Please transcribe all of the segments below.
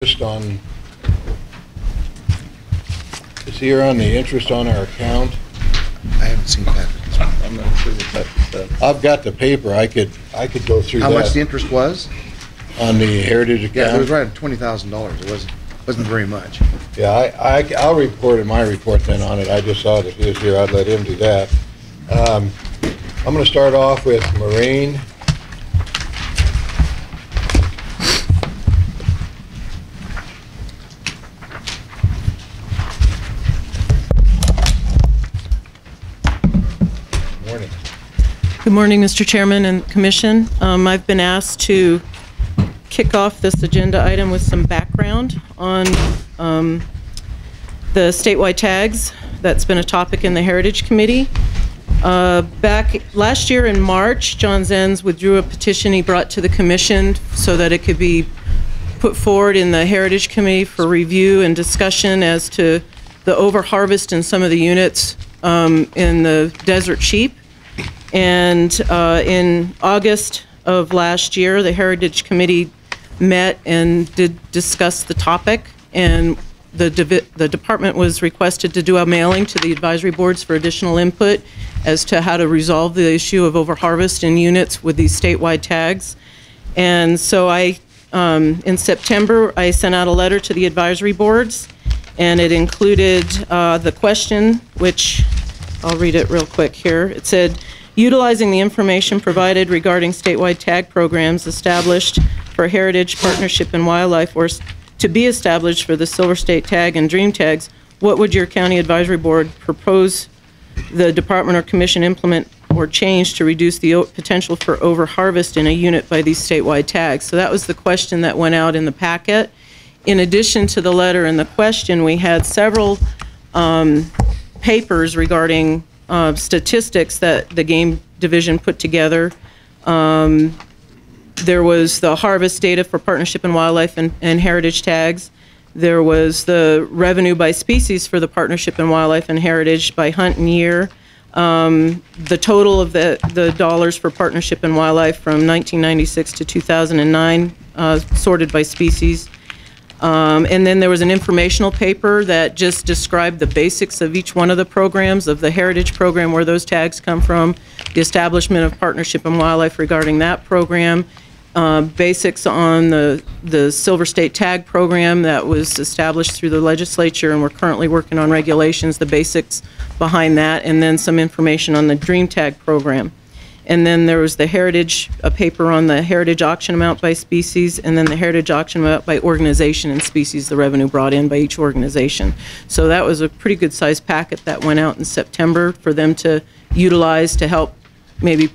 Just on, is here on the interest on our account? I haven't seen that. I'm not sure what that. I've got the paper. I could go through How that. much the interest was? On the Heritage account? Yeah, it was right at $20,000. It wasn't very much. Yeah, I'll report in my report then on it. I just saw it. If he was here, I'd let him do that. I'm going to start off with Marine. Morning. Good morning, Mr. Chairman and Commission. I've been asked to kick off this agenda item with some background on the statewide tags. That's been a topic in the Heritage Committee. Back last year in March, John Zenz withdrew a petition he brought to the Commission so that it could be put forward in the Heritage Committee for review and discussion as to the overharvest in some of the units in the desert sheep. And in August of last year, the Heritage Committee met and did discuss the topic, and the department was requested to do a mailing to the advisory boards for additional input as to how to resolve the issue of overharvest in units with these statewide tags. And so in September, I sent out a letter to the advisory boards, and it included the question, which I'll read it real quick here. It said, utilizing the information provided regarding statewide tag programs established for Heritage, Partnership, and Wildlife, or to be established for the Silver State Tag and Dream Tags, what would your county advisory board propose the department or commission implement or change to reduce the potential for overharvest in a unit by these statewide tags? So that was the question that went out in the packet. In addition to the letter and the question, we had several papers regarding statistics that the Game Division put together. There was the harvest data for Partnership and Wildlife and Heritage tags. There was the revenue by species for the Partnership and Wildlife and Heritage by hunt and year. The total of the dollars for Partnership and Wildlife from 1996 to 2009, sorted by species. And then there was an informational paper that just described the basics of each one of the programs, of the Heritage program, where those tags come from, the establishment of Partnership and Wildlife regarding that program, basics on the Silver State Tag program that was established through the legislature, and we're currently working on regulations, the basics behind that, and then some information on the Dream Tag program. And then there was the Heritage, a paper on the Heritage auction amount by species, and then the Heritage auction amount by organization and species, the revenue brought in by each organization. So that was a pretty good sized packet that went out in September for them to utilize to help maybe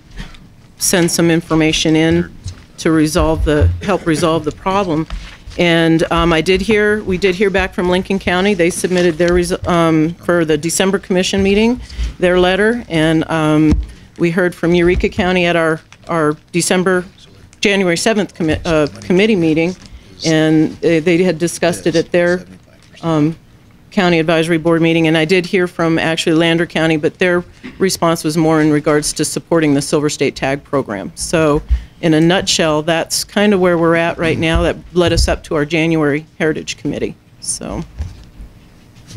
send some information in to help resolve the problem. And we did hear back from Lincoln County. They submitted their for the December commission meeting, their letter, and we heard from Eureka County at our January 7th committee meeting, and they had discussed it at their county advisory board meeting. And I did hear from actually Lander County, but their response was more in regards to supporting the Silver State Tag program. So in a nutshell, that's kind of where we're at right now. That led us up to our January Heritage Committee. So.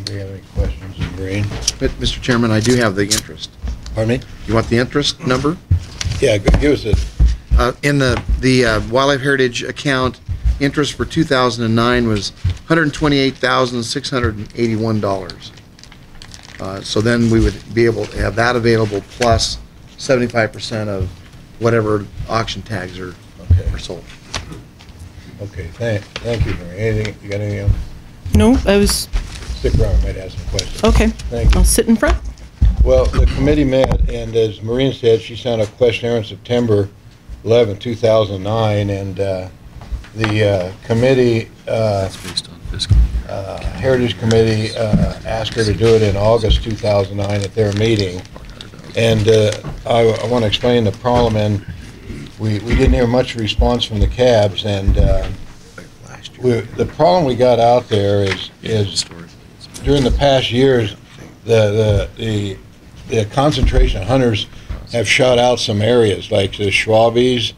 Do you have any questions, Green? But, Mr. Chairman, I do have the interest. Pardon me? You want the interest number? Yeah, give us it. In the Wildlife Heritage account, interest for 2009 was $128,681. So then we would be able to have that available plus 75% of whatever auction tags are sold. Okay, thank you, Mary. Anything, you got anything else? No, I was. Stick around, I might ask some questions. Okay. Thank you. I'll sit in front. Well, the committee met, and as Maureen said, she sent a questionnaire on September 11, 2009, and the committee, That's based on fiscal year. Heritage Committee, asked her to do it in August 2009 at their meeting. And I want to explain the problem, and we didn't hear much response from the cabs, and the problem we got out there is during the past years, the concentration of hunters have shot out some areas, like the Schwabies,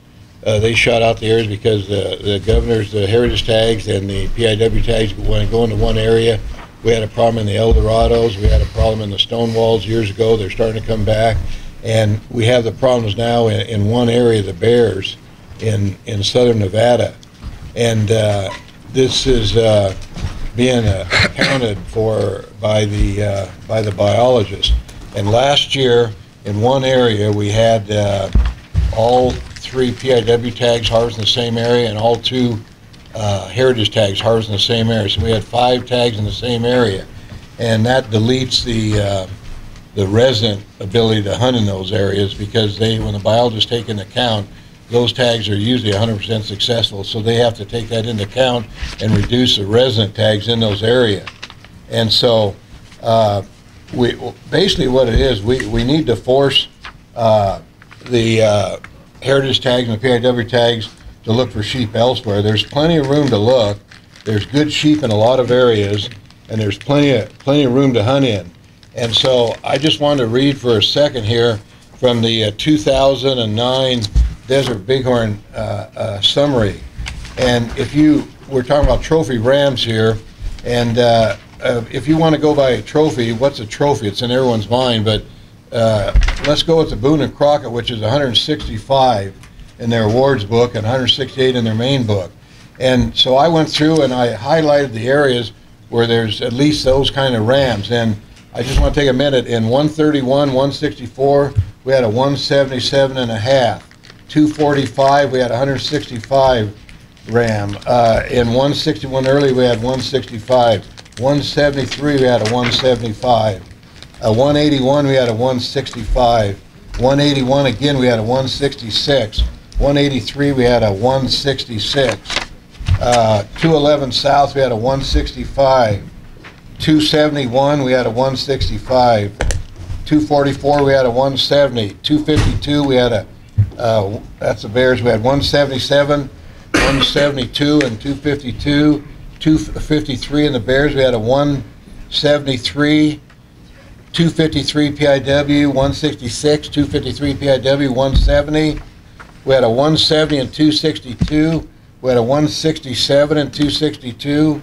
they shot out the areas because the governor's the heritage tags and the PIW tags want to go into one area. We had a problem in the El Dorados. We had a problem in the Stonewalls years ago. They're starting to come back. And we have the problems now in one area, the bears, in southern Nevada. And this is being accounted for by the biologists. And last year, in one area, we had all 3 PIW tags harvested in the same area and all 2 heritage tags harvested in the same area. So we had 5 tags in the same area, and that deletes the resident ability to hunt in those areas, because when the biologists take into account, those tags are usually 100% successful. So they have to take that into account and reduce the resident tags in those areas. And so basically what it is, we need to force the heritage tags and the PIW tags to look for sheep elsewhere. There's plenty of room to look. There's good sheep in a lot of areas, and there's plenty of room to hunt in. And so I just wanted to read for a second here from the 2009 Desert Bighorn summary. And we're talking about trophy rams here, and if you want to go by a trophy, what's a trophy? It's in everyone's mind, but let's go with the Boone and Crockett, which is 165 in their awards book and 168 in their main book. And so I went through and I highlighted the areas where there's at least those kind of rams. And I just want to take a minute. In 131, 164, we had a 177 and a half. 245, we had 165 ram. In 161 early, we had 165. 173, we had a 175. 181, we had a 165. 181 again, we had a 166. 183, we had a 166. 211 South, we had a 165. 271, we had a 165. 244, we had a 170. 252, we had that's the Bears, we had 177, 172, and 252. 253 in the Bears, we had a 173. 253 PIW, 166, 253 PIW, 170. We had a 170 and 262. We had a 167 and 262.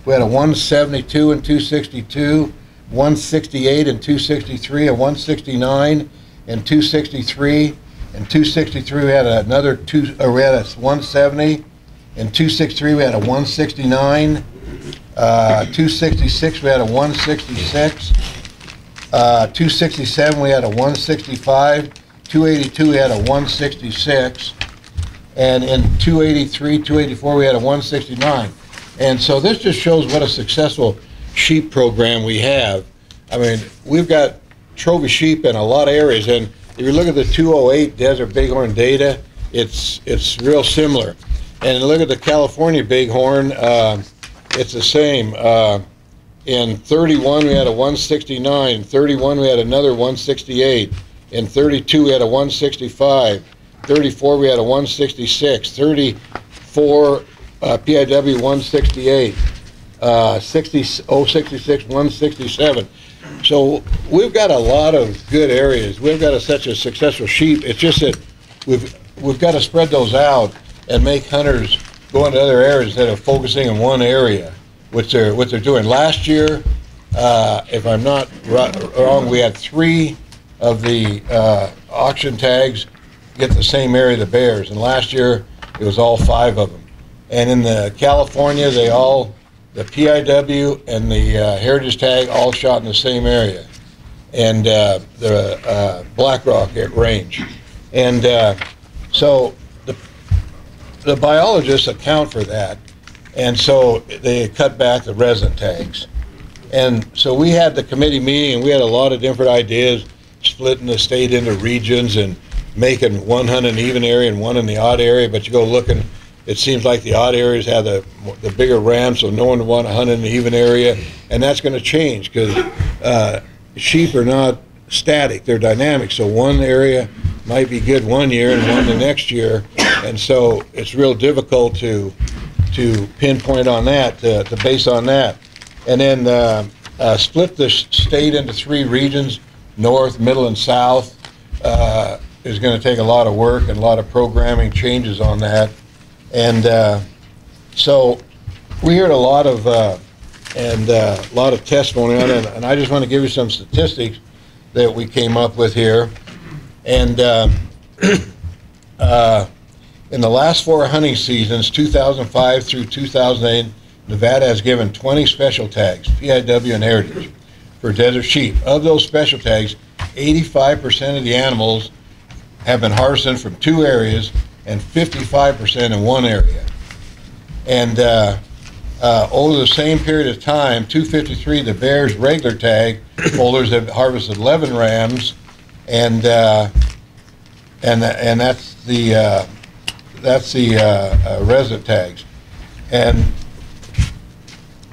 We had a 172 and 262. 168 and 263, a 169 and 263. And 263 we had another we had a 170. And 263 we had a 169. 266 we had a 166. 267 we had a 165, 282 we had a 166, and in 283, 284 we had a 169. And so this just shows what a successful sheep program we have. I mean, we've got trophy sheep in a lot of areas, and if you look at the 208 Desert Bighorn data, it's real similar. And look at the California Bighorn, it's the same. In 31, we had a 169. 31, we had another 168. In 32, we had a 165. 34, we had a 166. 34, PIW 168. 66, 167. So we've got a lot of good areas. We've got such a successful sheep. It's just that we've got to spread those out and make hunters go into other areas instead of focusing in one area. What they're doing. Last year, if I'm not wrong, we had 3 of the auction tags get the same area of the bears, and last year it was all 5 of them. And in the California, the PIW and the heritage tag all shot in the same area, and the Black Rock range. And so the biologists account for that. And so they cut back the resident tags. And so we had the committee meeting, and we had a lot of different ideas, splitting the state into regions and making one hunt in the even area and one in the odd area. But you go looking, it seems like the odd areas have the bigger rams, so no one would want to hunt in the even area. And that's going to change, because sheep are not static, they're dynamic. So one area might be good one year and one the next year. And so it's real difficult to pinpoint on that, to base on that. And then split the state into 3 regions, north, middle, and south. is going to take a lot of work and a lot of programming changes on that. And so we heard a lot of testimony on it, and I just want to give you some statistics that we came up with here. And in the last 4 hunting seasons, 2005 through 2008, Nevada has given 20 special tags, PIW and heritage, for desert sheep. Of those special tags, 85% of the animals have been harvested from 2 areas and 55% in 1 area. And over the same period of time, 253, the Bears regular tag holders have harvested 11 rams, and that's the resident tags. And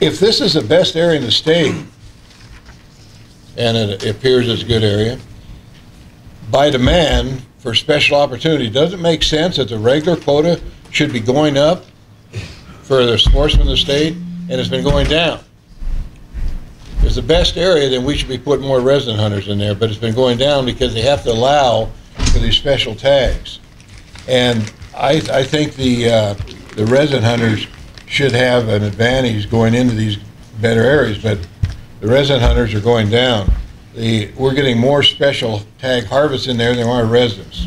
if this is the best area in the state, and it appears it's a good area, by demand for special opportunity, does it make sense that the regular quota should be going up for the sportsmen in the state, and it's been going down? If it's the best area, then we should be putting more resident hunters in there, but it's been going down because they have to allow for these special tags. And I think the resident hunters should have an advantage going into these better areas, but the resident hunters are going down. We're getting more special tag harvests in there than our residents,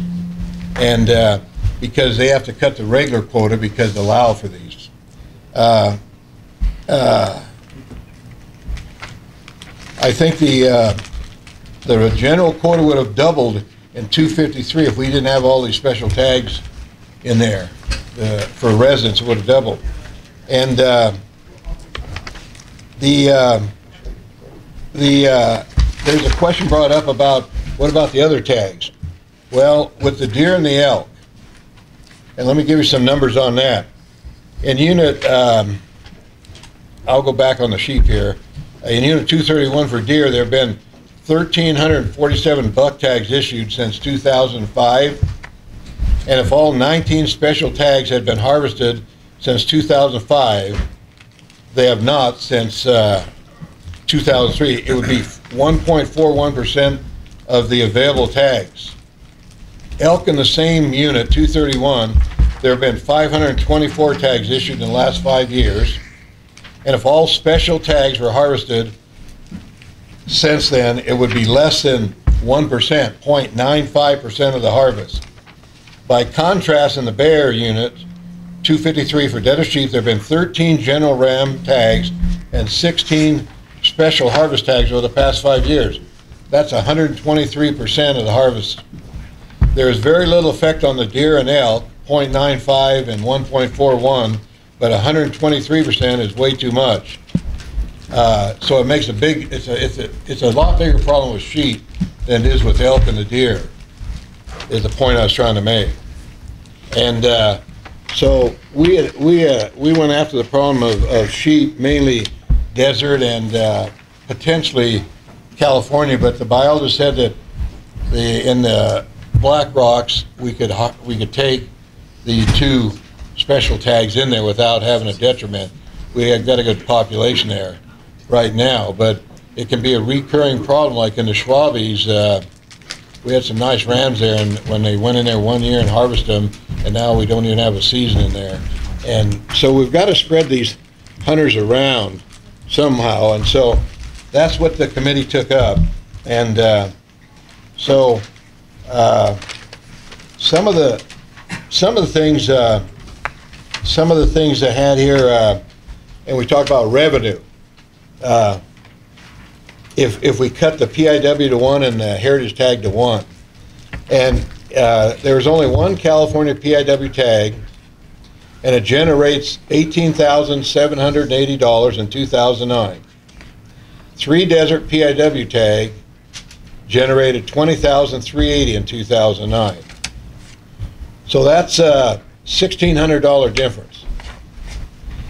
and because they have to cut the regular quota because they allow for these. I think the general quota would have doubled in 253 if we didn't have all these special tags in there. For residents, it would have doubled. And there's a question brought up about what about the other tags? Well, with the deer and the elk, and let me give you some numbers on that. In unit, I'll go back on the sheep here. In unit 231 for deer, there have been 1,347 buck tags issued since 2005. And if all 19 special tags had been harvested since 2005, they have not since 2003, it would be 1.41% of the available tags. Elk in the same unit, 231, there have been 524 tags issued in the last 5 years. And if all special tags were harvested since then, it would be less than 1%, 0.95% of the harvest. By contrast, in the bear unit, 253 for desert sheep, there have been 13 general ram tags and 16 special harvest tags over the past 5 years. That's 123% of the harvest. There is very little effect on the deer and elk, 0.95 and 1.41, but 123% is way too much. So it makes a big, it's a lot bigger problem with sheep than it is with elk and the deer, is the point I was trying to make. And so we went after the problem of sheep, mainly desert and potentially California, but the biologist said that in the Black Rocks we could take the 2 special tags in there without having a detriment. We have got a good population there right now, but it can be a recurring problem, like in the Schwabies. We had some nice rams there, and when they went in there 1 year and harvested them, and now we don't even have a season in there. And so we've got to spread these hunters around somehow, and so that's what the committee took up. And so some of the things I had here, and we talked about revenue. If we cut the PIW to 1 and the heritage tag to 1, and there's only 1 California PIW tag, and it generates $18,780 in 2009. 3 desert PIW tag generated $20,380 in 2009. So that's a $1,600 difference.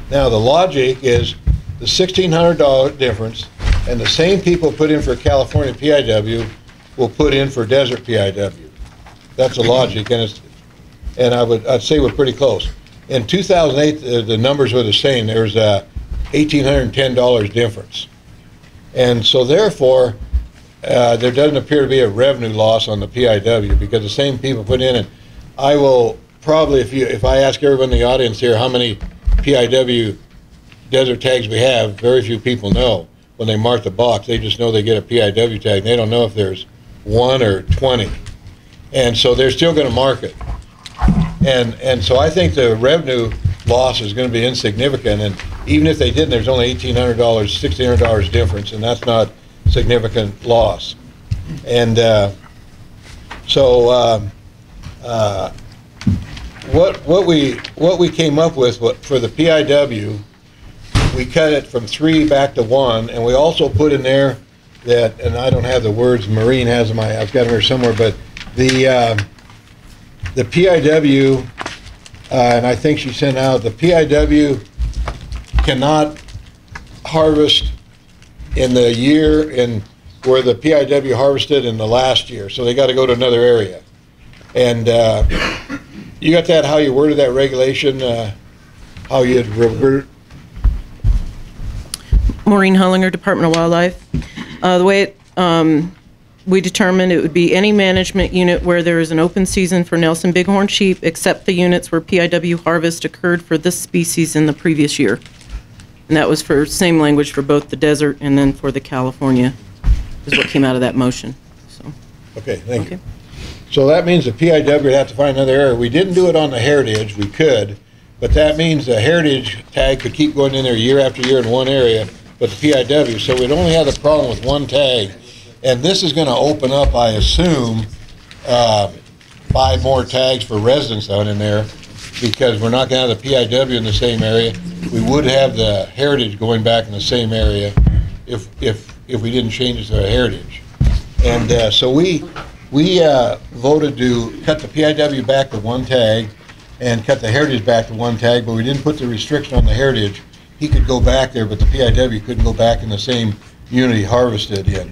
Now the logic is the $1,600 difference, and the same people put in for California PIW will put in for desert PIW. That's the logic, and I'd say we're pretty close. In 2008, the numbers were the same. There was a $1,810 difference, and so therefore, there doesn't appear to be a revenue loss on the PIW because the same people put in it. I will probably, if I ask everyone in the audience here how many PIW desert tags we have, very few people know. When they mark the box, they just know they get a PIW tag. They don't know if there's 1 or 20. And so they're still going to mark it. And so I think the revenue loss is going to be insignificant. And even if they didn't, there's only $1,800, $1,600 difference, and that's not significant loss. And what we came up with for the PIW, we cut it from 3 back to 1, and we also put in there that, and I don't have the words, Maureen has them, I've got them here somewhere, but the PIW, and I think she sent out, the PIW cannot harvest in the year in where the PIW harvested in the last year, so they got to go to another area. And you got that, how you worded that regulation, how you'd revert? Maureen Hullinger, Department of Wildlife. The way we determined it would be any management unit where there is an open season for Nelson bighorn sheep, except the units where PIW harvest occurred for this species in the previous year. And that was for same language for both the desert and then for the California, is what came out of that motion. So. Okay, thank you. So that means the PIW would have to find another area. We didn't do it on the heritage, we could, but that means the heritage tag could keep going in there year after year in one area, but the PIW, so we'd only have the problem with one tag. And this is going to open up, I assume, 5 more tags for residents out in there, because we're not going to have the PIW in the same area. We would have the heritage going back in the same area if we didn't change it to a heritage. And so we voted to cut the PIW back to 1 tag and cut the heritage back to 1 tag, but we didn't put the restriction on the heritage. He could go back there, but the PIW couldn't go back in the same unit he harvested in.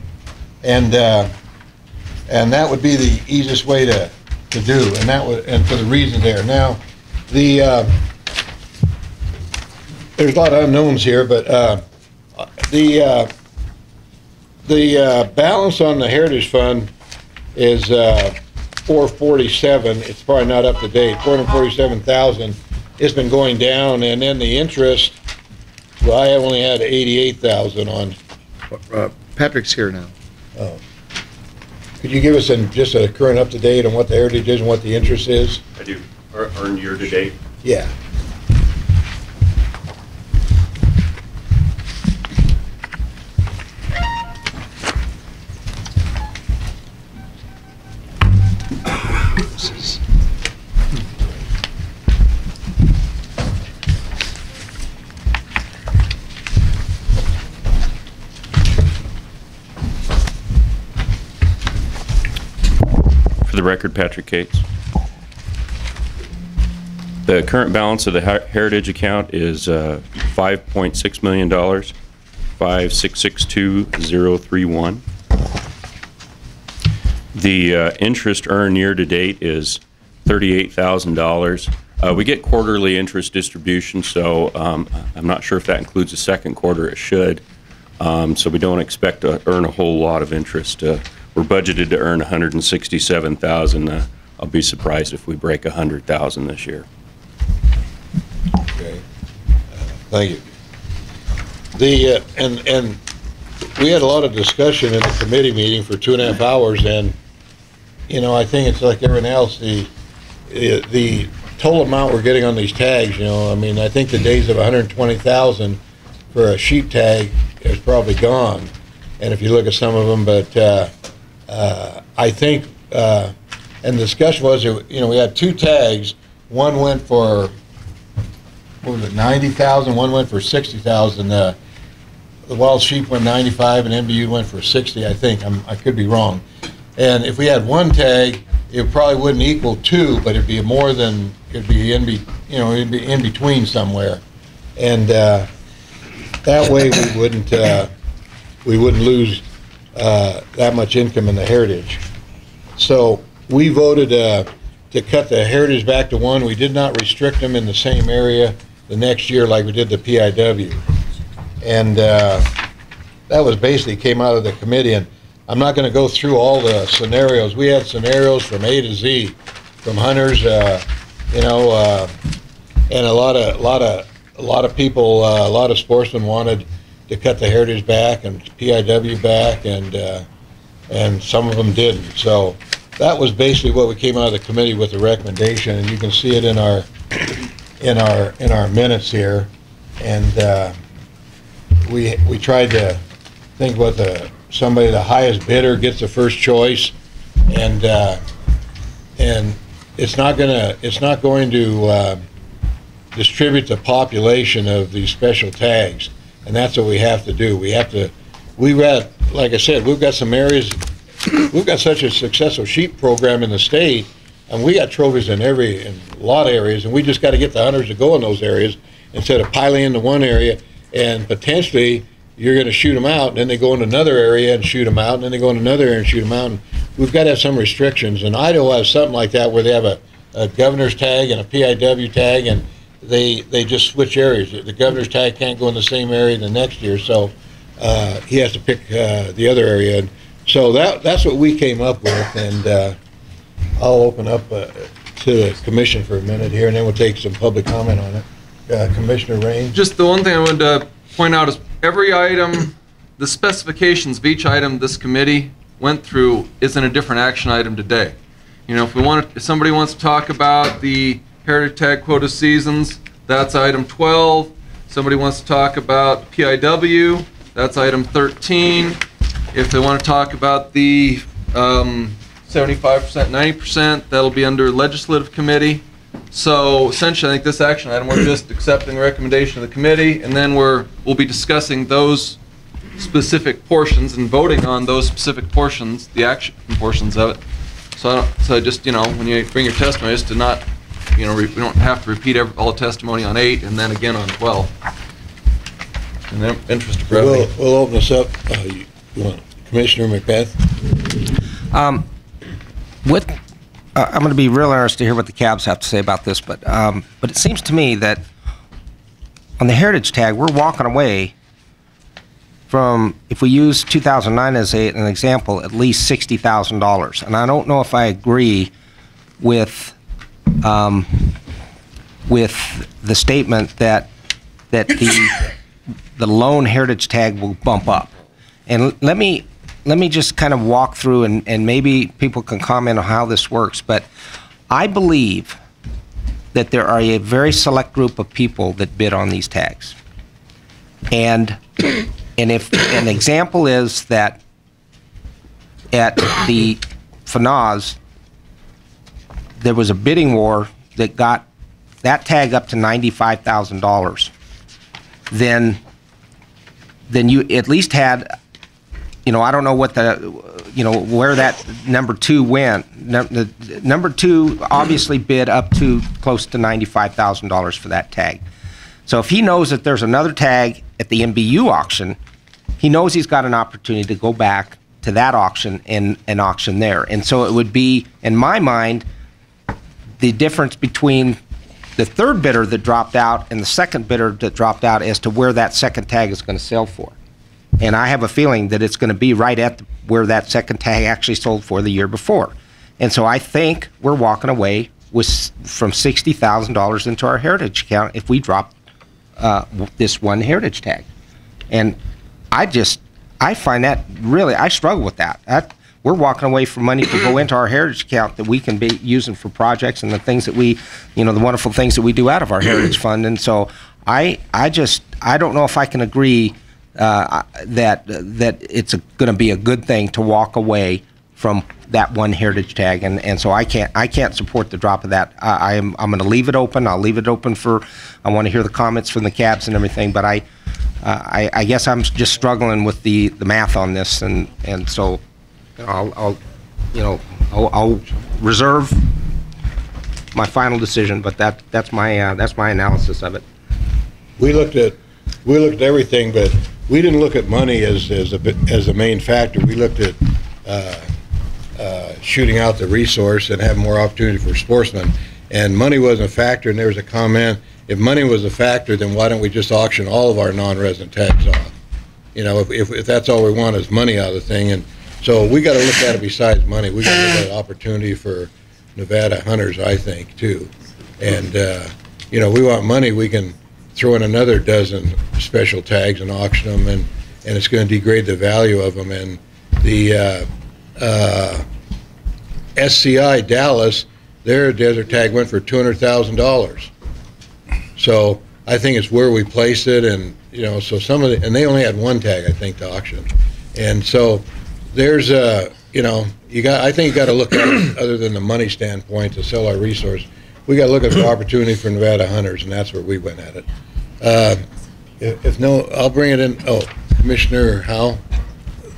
And that would be the easiest way to do, and that would, and for the reason there. Now, there's a lot of unknowns here, but the balance on the Heritage Fund is 447. It's probably not up to date. 447,000. It's been going down, and then the interest. Well, I only had 88,000 on. Patrick's here now. Oh. Could you give us just a current up to date on what the heritage is and what the interest is? I do. Earned year to date. Yeah. For the record, Patrick Cates. The current balance of the Heritage account is $5.6 million, 5662031. The interest earned year to date is $38,000. We get quarterly interest distribution, so I'm not sure if that includes the second quarter. It should. So we don't expect to earn a whole lot of interest. We're budgeted to earn $167,000. I'll be surprised if we break $100,000 this year. Okay. Thank you. And we had a lot of discussion in the committee meeting for 2.5 hours, and you know, I think it's like everyone else. The total amount we're getting on these tags, you know, I mean, I think the days of 120,000 for a sheep tag is probably gone. And if you look at some of them, but I think, and the discussion was, you know, we had 2 tags. One went for, what was it, 90,000. One went for 60,000. The wild sheep went 95, and MBU went for 60. I think I could be wrong. And if we had 1 tag, it probably wouldn't equal 2, but it'd be more than, it'd be it'd be in between somewhere. And that way we wouldn't lose that much income in the heritage. So we voted to cut the heritage back to 1. We did not restrict them in the same area the next year like we did the PIW. And that was basically came out of the committee. And I'm not going to go through all the scenarios. We had scenarios from A to Z, from hunters, you know, and a lot of people, a lot of sportsmen wanted to cut the heritage back and PIW back, and some of them didn't. So that was basically what we came out of the committee with the recommendation, and you can see it in our minutes here. And we tried to think about the highest bidder gets the first choice, and it's not going to distribute the population of these special tags, and that's what we have to do. Like I said, we've got some areas. We've got such a successful sheep program in the state, and we got trophies in a lot of areas, and we just got to get the hunters to go in those areas instead of piling into one area and potentially you're going to shoot them out, and then they go in another area and shoot them out, and then they go in another area and shoot them out. And we've got to have some restrictions, and Idaho has something like that where they have a governor's tag and a PIW tag, and they just switch areas. The governor's tag can't go in the same area the next year, so he has to pick the other area. And so that's what we came up with, and I'll open up to the commission for a minute here, and then we'll take some public comment on it. Commissioner Rain? Just the one thing I wanted to point out is every item, the specifications of each item this committee went through is in a different action item today. You know, if somebody wants to talk about the heritage tag quota seasons, that's item 12. Somebody wants to talk about PIW, that's item 13. If they want to talk about the 75%, 90%, that'll be under legislative committee. So essentially, I think this action item, we're just accepting the recommendation of the committee, and then we'll be discussing those specific portions and voting on those specific portions, the action portions of it. So just, you know, when you bring your testimony, is to not, you know, we don't have to repeat all the testimony on 8 and then again on 12. In the interest of brevity. We'll open this up. Commissioner Macbeth? I'm going to be real interested to hear what the cabs have to say about this, but it seems to me that on the heritage tag, we're walking away from, if we use 2009 as an example, at least $60,000. And I don't know if I agree with the statement that the lone heritage tag will bump up. And let me just kind of walk through, and maybe people can comment on how this works, but I believe that there are a very select group of people that bid on these tags. And if an example is that at the FNAS, there was a bidding war that got that tag up to $95,000, then you at least had, you know, I don't know what where that number 2 went. Number 2 obviously bid up to close to $95,000 for that tag. So if he knows that there's another tag at the MBU auction, he knows he's got an opportunity to go back to that auction and auction there. And so it would be, in my mind, the difference between the third bidder that dropped out and the second bidder that dropped out as to where that second tag is going to sell for. And I have a feeling that it's going to be right at where that second tag actually sold for the year before. And so I think we're walking away from $60,000 into our heritage account if we drop this one heritage tag. And I find that really, I struggle with that. We're walking away from money to go into our heritage account that we can be using for projects and the things that we, you know, the wonderful things that we do out of our heritage fund. And so I don't know if I can agree that it's going to be a good thing to walk away from that one heritage tag, and so I can't support the drop of that. I'm going to leave it open. I'll leave it open I want to hear the comments from the cabs and everything, but I guess I'm just struggling with the math on this, and so I'll reserve my final decision, but that's my analysis of it. We looked at everything, but we didn't look at money as a main factor. We looked at shooting out the resource and having more opportunity for sportsmen. And money wasn't a factor, and there was a comment, if money was a factor, then why don't we just auction all of our non-resident tags off? You know, if that's all we want is money out of the thing. And So we got to look at it besides money. We got to look at opportunity for Nevada hunters, I think, too. And, you know, we want money, we can throw in another dozen special tags and auction them, and it's going to degrade the value of them. And the SCI Dallas, their desert tag went for $200,000. So I think it's where we place it, and you know, so some of the, and they only had one tag, I think, to auction. And so there's you know, I think you got to look at it other than the money standpoint to sell our resource. We got to look at the opportunity for Nevada hunters, and that's where we went at it. If no, I'll bring it in. Oh, Commissioner Howell.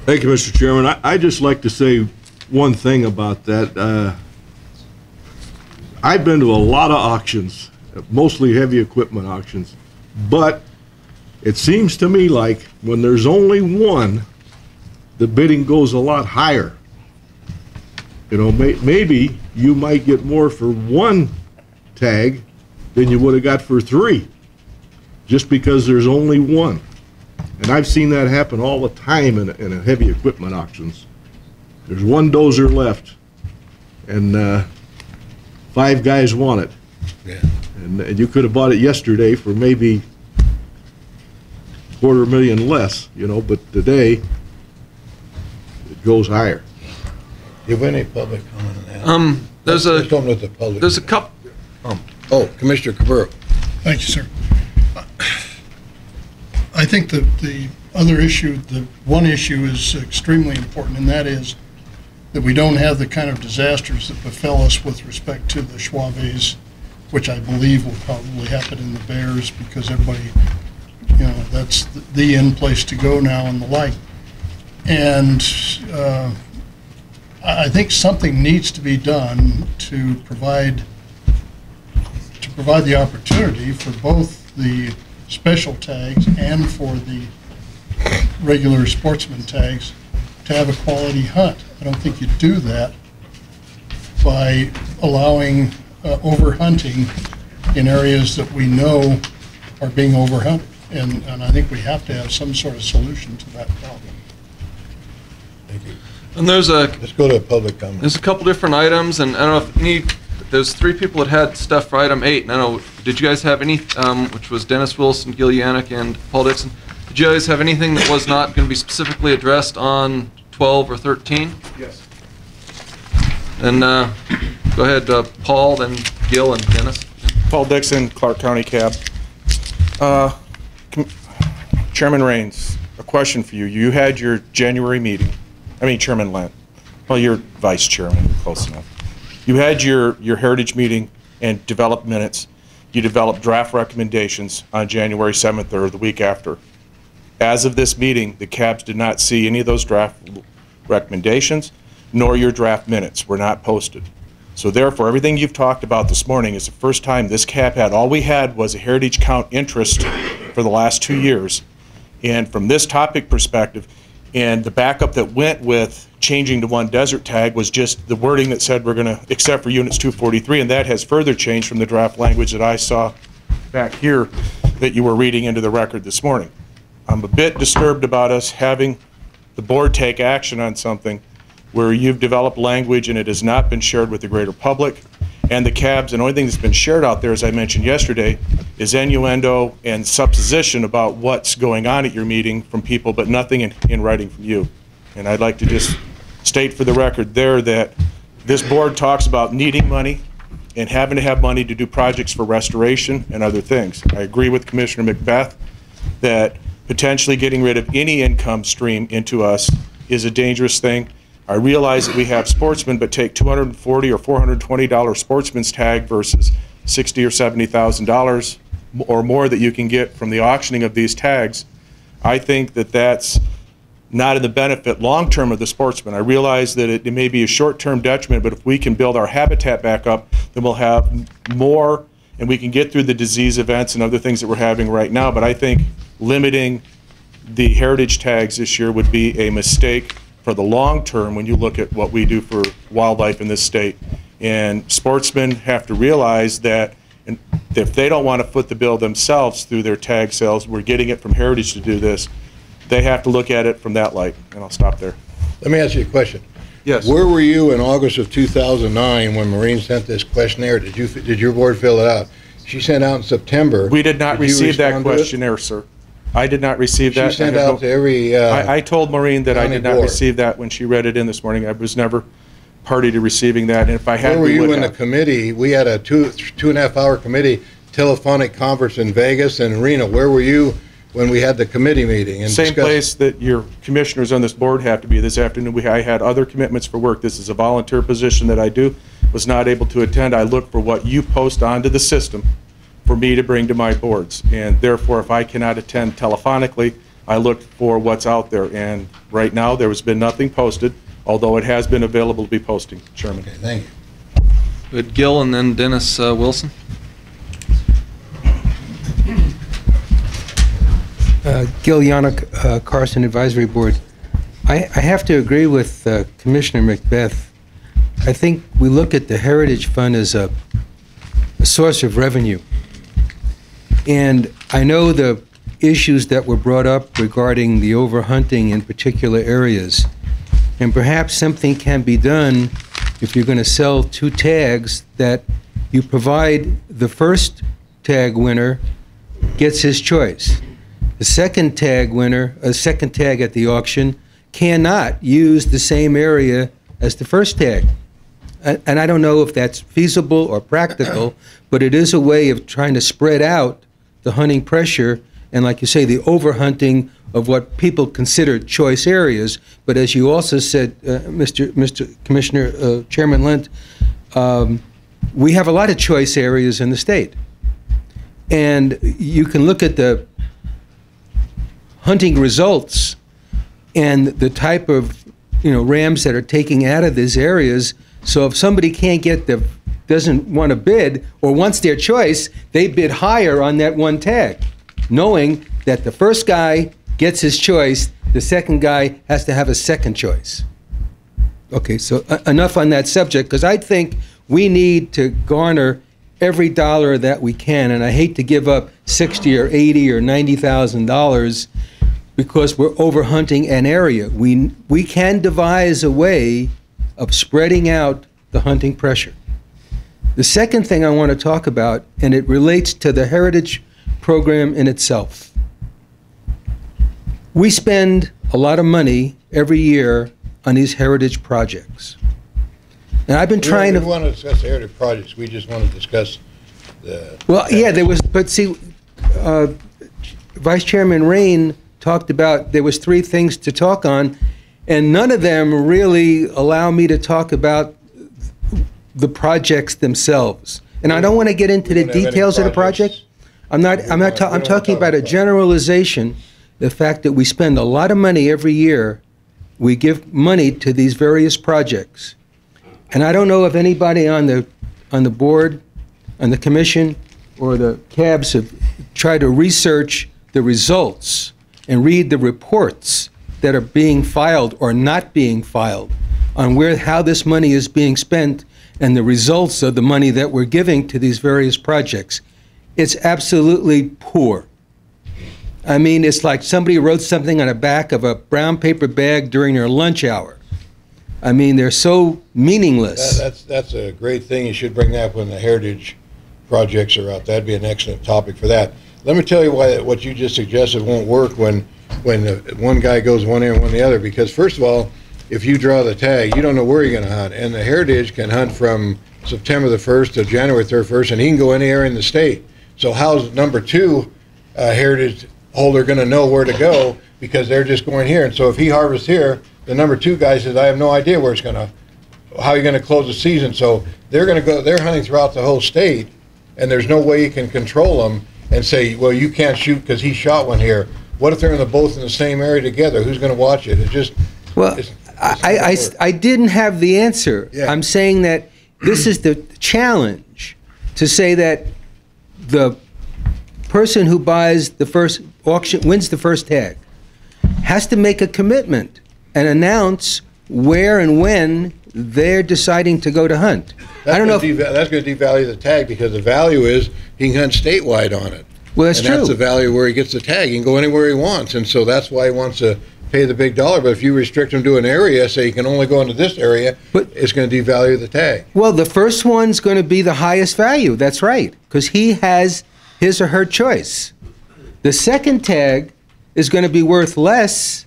Thank you, Mr. Chairman. I'd just like to say one thing about that. I've been to a lot of auctions, mostly heavy equipment auctions, but it seems to me like when there's only one, the bidding goes a lot higher. You know, maybe you might get more for one tag than you would have got for three, just because there's only one. And I've seen that happen all the time in a heavy equipment auctions. There's one dozer left, and 5 guys want it. Yeah. And you could have bought it yesterday for maybe $250,000 less, you know, but today it goes higher. Do you have any public comment on that? There's Let's open it to the public. a couple. Oh, Commissioner Cabrera. Thank you, sir. I think that the other issue, the one issue is extremely important, and that is that we don't have the kind of disasters that befell us with respect to the Schwabes, which I believe will probably happen in the Bears, because everybody, you know, that's the end place to go now and the like. And I think something needs to be done to provide the opportunity for both the special tags and for the regular sportsman tags to have a quality hunt. I don't think you do that by allowing overhunting in areas that we know are being overhunted. And I think we have to have some sort of solution to that problem. Thank you. And Let's go to a public comment. there's a couple different items, and I don't know if there's 3 people that had stuff for item 8. And I don't know, did you guys have any, which was Dennis Wilson, Gil Yannick, and Paul Dixon? Did you guys have anything that was not going to be specifically addressed on 12 or 13? Yes. And go ahead, Paul, then Gil, and Dennis. Paul Dixon, Clark County Cab. Chairman Raines, a question for you. You had your January meeting. Chairman Lent. Well, you're vice chairman, you're close enough. You had your heritage meeting and developed minutes. You developed draft recommendations on January 7th or the week after. As of this meeting, the cabs did not see any of those draft recommendations, nor your draft minutes were not posted. So therefore, everything you've talked about this morning is the first time this cab had. All we had was a heritage count interest for the last 2 years. And from this topic perspective, and the backup that went with changing to one desert tag was just the wording that said we're going to, except for units 243, and that has further changed from the draft language that I saw back here that you were reading into the record this morning. I'm a bit disturbed about us having the board take action on something where you've developed language and it has not been shared with the greater public and the cabs, and the only thing that's been shared out there, as I mentioned yesterday, is innuendo and supposition about what's going on at your meeting from people, but nothing in writing from you. And I'd like to just state for the record there that this board talks about needing money and having to have money to do projects for restoration and other things. I agree with Commissioner Macbeth that potentially getting rid of any income stream into us is a dangerous thing. I realize that we have sportsmen, but take $240 or $420 sportsman's tag versus $60,000 or $70,000 or more that you can get from the auctioning of these tags. I think that that's not in the benefit long-term of the sportsman. I realize that it may be a short-term detriment, but if we can build our habitat back up, then we'll have more, and we can get through the disease events and other things that we're having right now. But I think limiting the heritage tags this year would be a mistake for the long term when you look at what we do for wildlife in this state. And sportsmen have to realize that if they don't want to foot the bill themselves through their tag sales, we're getting it from Heritage to do this, they have to look at it from that light. And I'll stop there. Let me ask you a question. Yes. Where were you in August of 2009 when Maureen sent this questionnaire? Did your board fill it out? She sent out in September. We did not Did you receive that respond to it? questionnaire, sir. I did not receive that. She sent out to every, I told Maureen that I county did not board. receive that when she read it in this morning. I was never party to receiving that, and if I had, where were we you would in the have. committee? We had a 2.5 hour committee telephonic conference in Vegas and Reno. Where were you when we had the committee meeting? And Same discussed- place that your commissioners on this board have to be this afternoon. I had other commitments for work. This is a volunteer position that I do. Was not able to attend. I look for what you post onto the system for me to bring to my boards. And therefore, if I cannot attend telephonically, I look for what's out there. And right now, there has been nothing posted, although it has been available to be posting, Chairman. Okay, thank you. Good, Gil, and then Dennis Wilson. Gil Yannick, Carson Advisory Board. I have to agree with Commissioner Macbeth. I think we look at the Heritage Fund as a source of revenue. And I know the issues that were brought up regarding the overhunting in particular areas. And perhaps something can be done if you're going to sell 2 tags, that you provide the first tag winner gets his choice. The second tag winner, a second tag at the auction, cannot use the same area as the first tag. And I don't know if that's feasible or practical, but it is a way of trying to spread out the hunting pressure and, like you say, the overhunting of what people consider choice areas. But as you also said, Mr. Commissioner, Chairman Lent, we have a lot of choice areas in the state. And you can look at the hunting results and the type of rams that are taking out of these areas. So if somebody doesn't want to bid or wants their choice, they bid higher on that one tag, knowing that the first guy gets his choice, the second guy has to have a second choice. Okay, so enough on that subject, because I think we need to garner every dollar that we can, and I hate to give up $60 or $80 or $90,000 because we're overhunting an area. We can devise a way of spreading out the hunting pressure. The second thing I want to talk about, and it relates to the Heritage program in itself. We spend a lot of money every year on these heritage projects. And I've been trying to... We want to discuss the heritage projects, we just want to discuss the... Well, yeah, but see, Vice Chairman Rain talked about there was 3 things to talk on, and none of them really allow me to talk about the projects themselves. And I don't want to get into the details of the project. I'm talking about a generalization, the fact that we spend a lot of money every year. We give money to these various projects. And I don't know if anybody on the board, on the commission, or the cabs have tried to research the results and read the reports that are being filed or not being filed on how this money is being spent and the results of the money that we're giving to these various projects. It's absolutely poor. I mean, it's like somebody wrote something on the back of a brown paper bag during their lunch hour. I mean, they're so meaningless. That's a great thing. You should bring that up when the heritage projects are out. That'd be an excellent topic for that. Let me tell you why what you just suggested won't work when one guy goes one ear and one the other. Because first of all, if you draw the tag, you don't know where you're going to hunt. And the heritage can hunt from September the 1st to January 31st, and he can go anywhere in the state. So how's number 2 heritage holder going to know where to go, because they're just going here? And so if he harvests here, the number 2 guy says, I have no idea where it's going to, how you're going to close the season. So they're going to go, they're hunting throughout the whole state, and there's no way you can control them and say, well, you can't shoot because he shot one here. What if they're both in the same area together? Who's going to watch it? It's just... Well, I didn't have the answer. Yeah. I'm saying that this is the challenge, to say that the person who buys the first auction, wins the first tag, has to make a commitment and announce where and when they're deciding to go to hunt. I don't know if... That's going to devalue the tag, because the value is he can hunt statewide on it. Well, that's true. And that's the value where he gets the tag. He can go anywhere he wants, and so that's why he wants to pay the big dollar. But if you restrict them to an area, say you can only go into this area, But- it's going to devalue the tag. Well, the first one's going to be the highest value. That's right, because he has his or her choice. The second tag is going to be worth less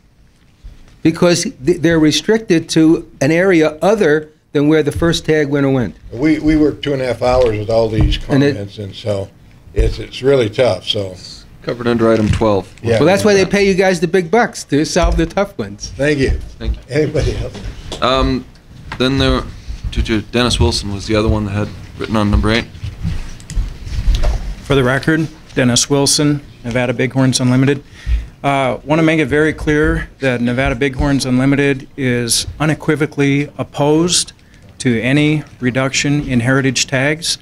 because they're restricted to an area other than where the first tag went. We worked 2.5 hours with all these comments, and so it's really tough. So Covered under item 12. yeah. Well, that's why they pay you guys the big bucks, to solve the tough ones. Thank you. Thank you. Anybody else? Then there, Dennis Wilson was the other one that had written on number 8. For the record, Dennis Wilson, Nevada Bighorns Unlimited. Want to make it very clear that Nevada Bighorns Unlimited is unequivocally opposed to any reduction in heritage tags.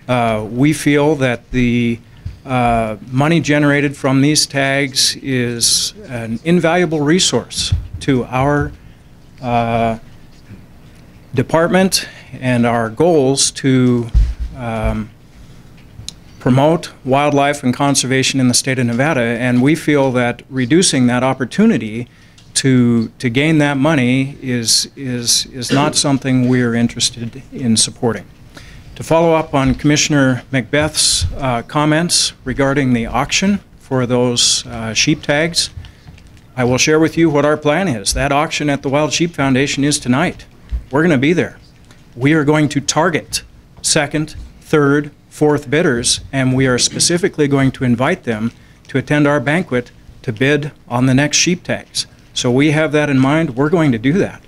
We feel that the money generated from these tags is an invaluable resource to our department and our goals to promote wildlife and conservation in the state of Nevada, and we feel that reducing that opportunity to gain that money is not something we're interested in supporting. To follow up on Commissioner Macbeth's comments regarding the auction for those sheep tags, I will share with you what our plan is. That auction at the Wild Sheep Foundation is tonight. We're going to be there. We are going to target second, third, fourth bidders, and we are specifically going to invite them to attend our banquet to bid on the next sheep tags. So we have that in mind. We're going to do that.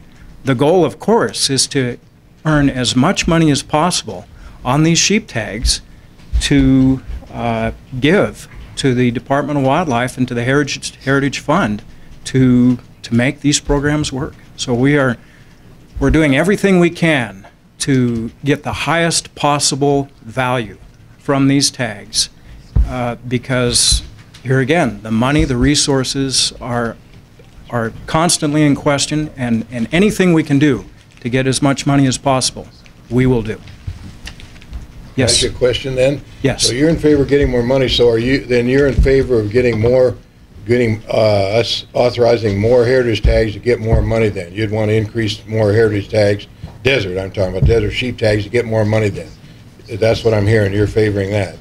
The goal, of course, is to earn as much money as possible on these sheep tags to give to the Department of Wildlife and to the Heritage Fund to make these programs work. So we're doing everything we can to get the highest possible value from these tags because here again, the money, the resources are constantly in question, and anything we can do to get as much money as possible, we will do. Can I ask Yes. you a question then? Yes. So you're in favor of getting more money, so you're in favor of getting us authorizing more heritage tags to get more money then? You'd want to increase more heritage tags, desert, I'm talking about desert sheep tags to get more money then? That's what I'm hearing, you're favoring that?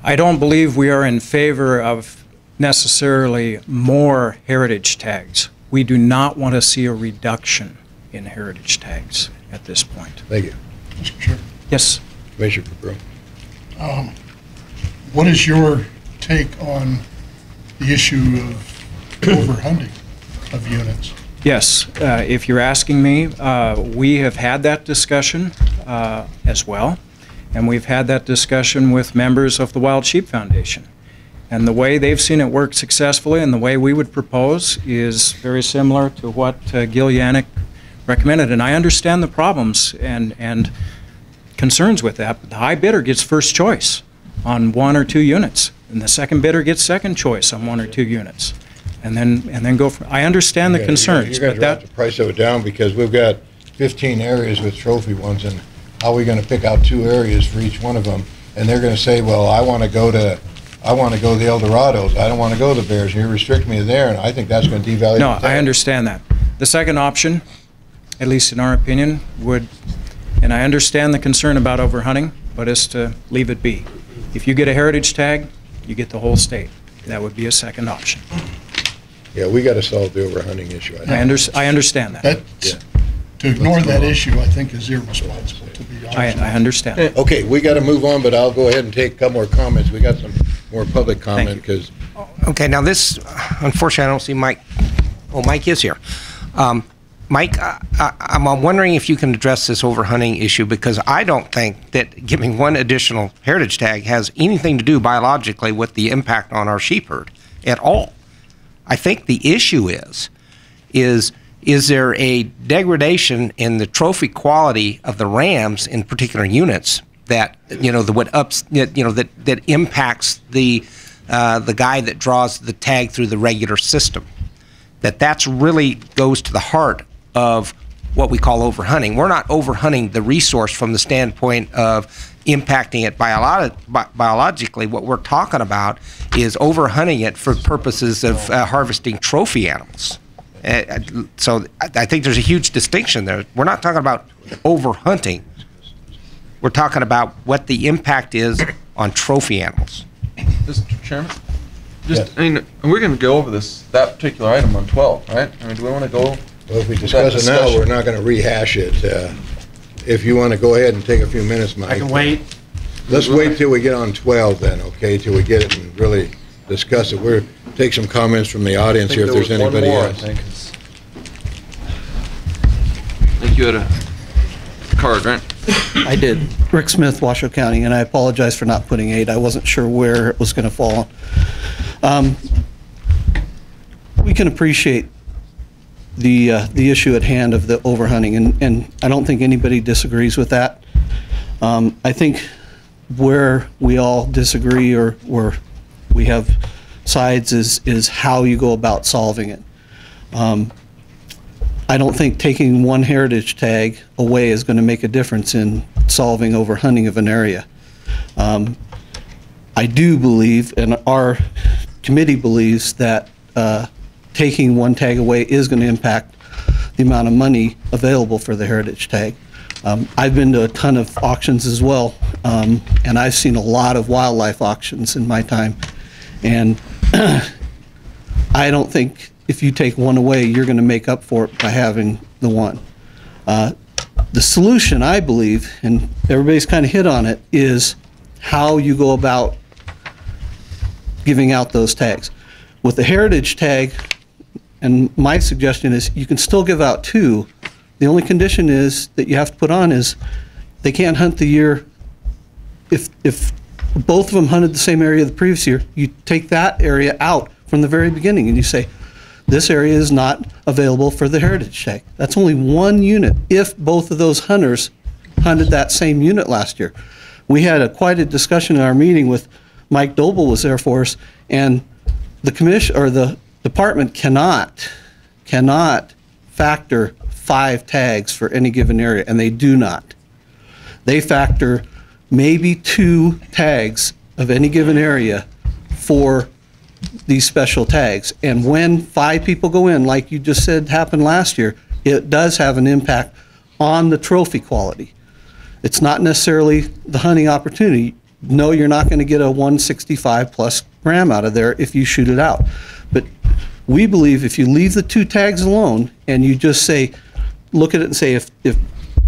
I don't believe we are in favor of necessarily more heritage tags. We do not want to see a reduction in heritage tags at this point. Thank you. Mr. Chair. Yes. Commissioner Capron. What is your take on the issue of overhunting of units? Yes, if you're asking me, we have had that discussion as well, and we've had that discussion with members of the Wild Sheep Foundation. And the way they've seen it work successfully and the way we would propose is very similar to what Gil Yannick recommended. And I understand the problems and concerns with that, but the high bidder gets first choice on 1 or 2 units, and the second bidder gets second choice on 1 or 2 units. And then go for, I understand the concerns, You guys but are have that, to price it down because we've got 15 areas with trophy ones, and how are we going to pick out 2 areas for each one of them? And they're going to say, well, I want to go to the El Dorados. I don't want to go to the Bears. You restrict me there, and I think that's going to devalue. no, the tag. I understand that. The second option, at least in our opinion, would, and I understand the concern about overhunting, but is to leave it be. If you get a heritage tag, you get the whole state. That would be a second option. Yeah, we got to solve the overhunting issue. I think. I understand that. Yeah. To ignore that issue, I think, is irresponsible, to be honest. I understand. Okay, we got to move on, but I'll go ahead and take a couple more comments. We got some more public comment because Okay, now this, unfortunately, I don't see Mike. Oh, Mike is here. Mike, I'm wondering if you can address this overhunting issue, because I don't think that giving one additional heritage tag has anything to do biologically with the impact on our sheep herd at all. I think the issue is there a degradation in the trophy quality of the rams in particular units that that impacts the guy that draws the tag through the regular system? That's really goes to the heart of what we call overhunting. We're not overhunting the resource from the standpoint of impacting it biologically. What we're talking about is overhunting it for purposes of harvesting trophy animals. So I think there's a huge distinction there. We're not talking about overhunting. We're talking about what the impact is on trophy animals. Mr. Chairman? Just, Yes. I mean, we're going to go over that particular item on 12, right? I mean, do we want to go? Well, if we with discuss that it now, discussion? we're not gonna rehash it. If you wanna go ahead and take a few minutes, Mike. I can wait. Let's wait till we get on 12 then, okay, till we get it and really discuss it. We'll take some comments from the audience here if there's anybody else. I think you had a card, right? I did. Rick Smith, Washoe County, and I apologize for not putting 8. I wasn't sure where it was going to fall. We can appreciate the issue at hand of the overhunting, and I don't think anybody disagrees with that. I think where we all disagree or where we have sides is how you go about solving it. I don't think taking one heritage tag away is going to make a difference in solving overhunting of an area. I do believe, and our committee believes, that taking one tag away is going to impact the amount of money available for the heritage tag. I've been to a ton of auctions as well, and I've seen a lot of wildlife auctions in my time, and I don't think if you take one away, you're going to make up for it by having the one. The solution, I believe, and everybody's kind of hit on it, is how you go about giving out those tags. With the heritage tag, and my suggestion is you can still give out 2. The only condition is that you have to put on is they can't hunt the year. If both of them hunted the same area the previous year, you take that area out from the very beginning and you say, this area is not available for the heritage tag. That's only 1 unit if both of those hunters hunted that same unit last year. We had quite a discussion in our meeting with Mike Doble was there for us, and the commission or the department cannot factor 5 tags for any given area, and they do not. They factor maybe 2 tags of any given area for these special tags. And when 5 people go in, like you just said happened last year, it does have an impact on the trophy quality. It's not necessarily the hunting opportunity. No, you're not going to get a 165 plus gram out of there if you shoot it out. But we believe if you leave the 2 tags alone and you just say, look at it and say, if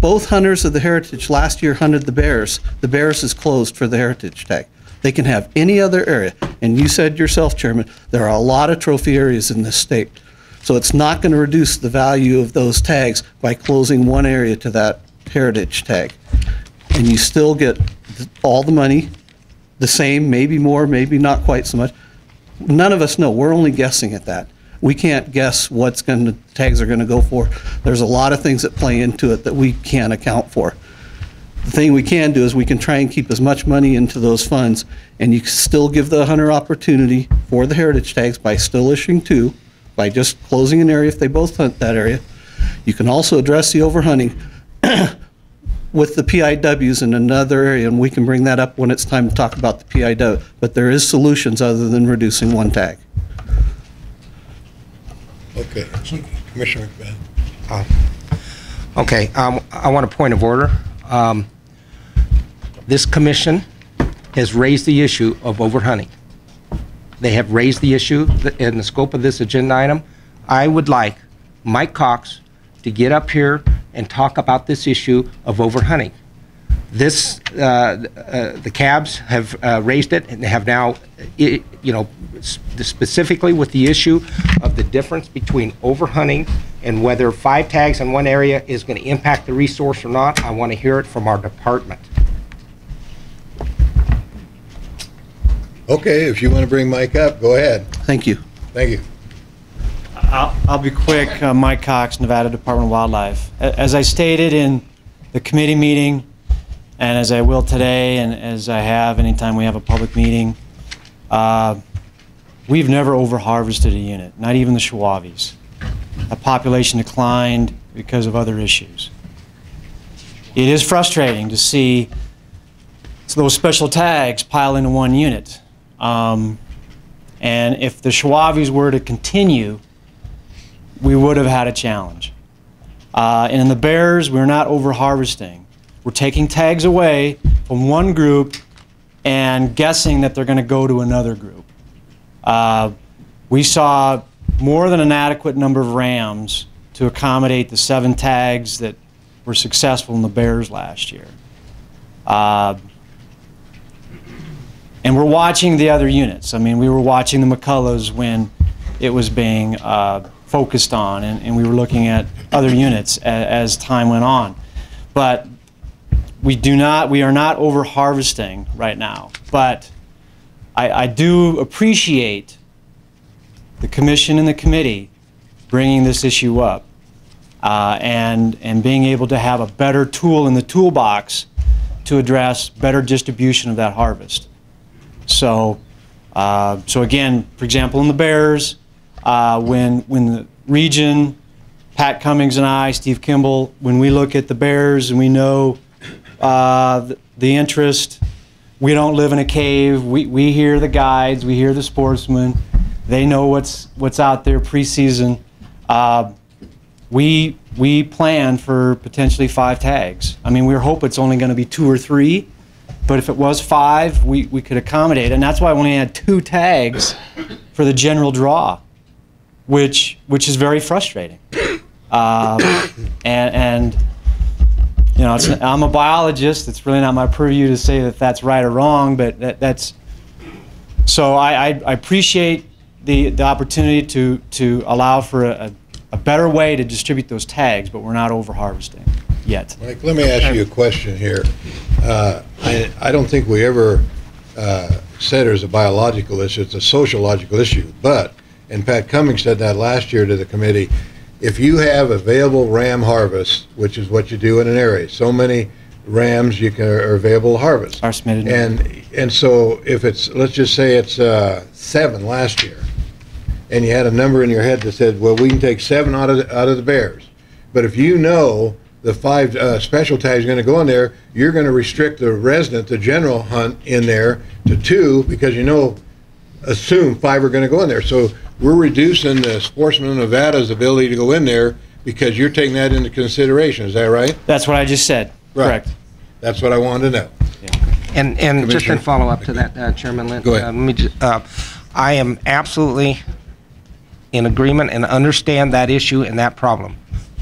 both hunters of the heritage last year hunted the bears is closed for the heritage tag. They can have any other area. And you said yourself, Chairman, there are a lot of trophy areas in this state. So it's not going to reduce the value of those tags by closing one area to that heritage tag. And you still get all the money, the same, maybe more, maybe not quite so much. None of us know. We're only guessing at that. We can't guess what tags are going to go for. There's a lot of things that play into it that we can't account for. The thing we can do is we can try and keep as much money into those funds, and you still give the hunter opportunity for the heritage tags by still issuing 2, by just closing an area if they both hunt that area. You can also address the overhunting with the PIWs in another area, and we can bring that up when it's time to talk about the PIW. But there is solutions other than reducing 1 tag. Okay, Commissioner McBeth. Okay, I want a point of order. This commission has raised the issue of overhunting. They have raised the issue in the scope of this agenda item. I would like Mike Cox to get up here and talk about this issue of overhunting. This, the cabs have raised it, and they have now, you know, specifically with the issue of the difference between overhunting and whether 5 tags in one area is going to impact the resource or not. I want to hear it from our department. Okay, if you want to bring Mike up, go ahead. Thank you. Thank you. I'll be quick. Mike Cox, Nevada Department of Wildlife. As I stated in the committee meeting, and as I will today, and as I have anytime we have a public meeting, we've never over-harvested a unit, not even the Shawavis. A population declined because of other issues. It is frustrating to see those special tags pile into 1 unit. And if the Shawavis were to continue, we would have had a challenge. And in the bears, we're not over harvesting. We're taking tags away from one group and guessing that they're going to go to another group. We saw more than an adequate number of rams to accommodate the 7 tags that were successful in the bears last year. And we're watching the other units. I mean, we were watching the McCulloughs when it was being focused on, and we were looking at other units as time went on. But we are not over harvesting right now. But I do appreciate the commission and the committee bringing this issue up and being able to have a better tool in the toolbox to address better distribution of that harvest. So again, for example, in the bears, when the region, Pat Cummings and I, Steve Kimball, when we look at the bears and we know the interest, we don't live in a cave. We hear the guides, we hear the sportsmen. They know what's out there preseason. We plan for potentially 5 tags. I mean, we hope it's only going to be 2 or 3. But if it was 5, we could accommodate. And that's why we only had 2 tags for the general draw, which is very frustrating. And you know, I'm a biologist. It's really not my purview to say that that's right or wrong, but that's... So I appreciate the opportunity to allow for a better way to distribute those tags, but we're not over-harvesting yet. Mike, let me ask you a question here. I don't think we ever said there's a biological issue, it's a sociological issue. But, and Pat Cummings said that last year to the committee, if you have available ram harvest, which is what you do in an area, so many rams are available to harvest. And so if it's, let's just say it's 7 last year, and you had a number in your head that said, well, we can take 7 out of the bears. But if you know the 5 special tags are going to go in there, you're going to restrict the resident, the general hunt in there to 2 because assume 5 are going to go in there. So we're reducing the sportsman of Nevada's ability to go in there because you're taking that into consideration. Is that right? That's what I just said. Right. Correct. That's what I wanted to know. And just in follow-up to that, Chairman Lent, go ahead. I am absolutely in agreement and understand that issue and that problem.